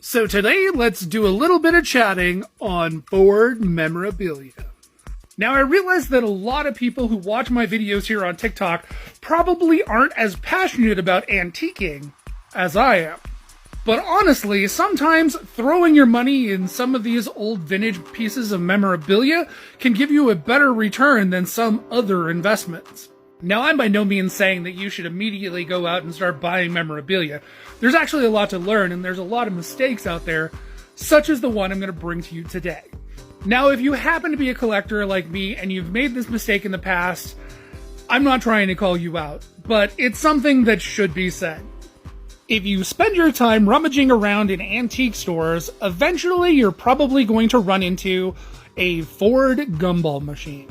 So today, let's do a little bit of chatting on Ford memorabilia. Now, I realize that a lot of people who watch my videos here on TikTok probably aren't as passionate about antiquing as I am. But honestly, sometimes throwing your money in some of these old vintage pieces of memorabilia can give you a better return than some other investments. Now, I'm by no means saying that you should immediately go out and start buying memorabilia. There's actually a lot to learn, and there's a lot of mistakes out there, such as the one I'm going to bring to you today. Now, if you happen to be a collector like me and you've made this mistake in the past, I'm not trying to call you out, but it's something that should be said. If you spend your time rummaging around in antique stores, eventually you're probably going to run into a Ford gumball machine.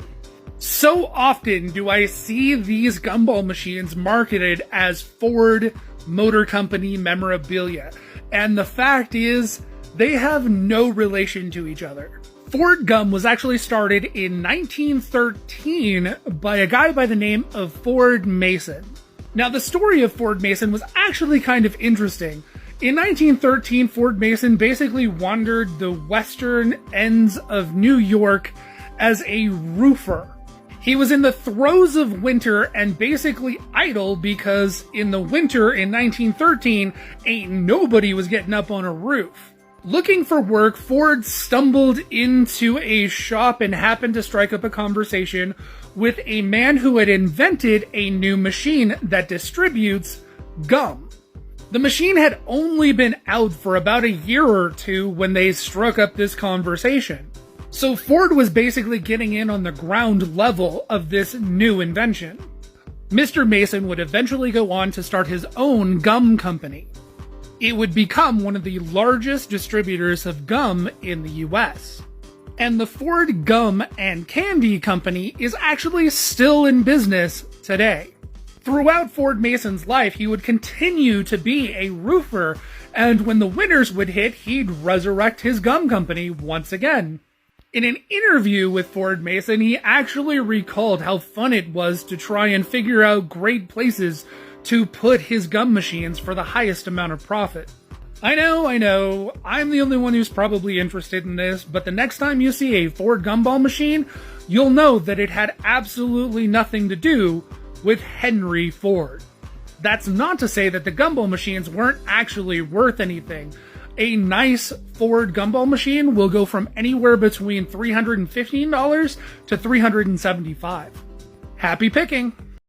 So often do I see these gumball machines marketed as Ford Motor Company memorabilia, and the fact is, they have no relation to each other. Ford Gum was actually started in 1913 by a guy by the name of Ford Mason. Now, the story of Ford Mason was actually kind of interesting. In 1913, Ford Mason basically wandered the western ends of New York as a roofer. He was in the throes of winter and basically idle because in the winter in 1913, ain't nobody was getting up on a roof. Looking for work, Ford stumbled into a shop and happened to strike up a conversation with a man who had invented a new machine that distributes gum. The machine had only been out for about a year or two when they struck up this conversation. So Ford was basically getting in on the ground level of this new invention. Mr. Mason would eventually go on to start his own gum company. It would become one of the largest distributors of gum in the US. And the Ford Gum and Candy Company is actually still in business today. Throughout Ford Mason's life, he would continue to be a roofer, and when the winters would hit, he'd resurrect his gum company once again. In an interview with Ford Mason, he actually recalled how fun it was to try and figure out great places to put his gum machines for the highest amount of profit. I know, I'm the only one who's probably interested in this, but the next time you see a Ford gumball machine, you'll know that it had absolutely nothing to do with Henry Ford. That's not to say that the gumball machines weren't actually worth anything. A nice Ford gumball machine will go from anywhere between $315 to $375. Happy picking!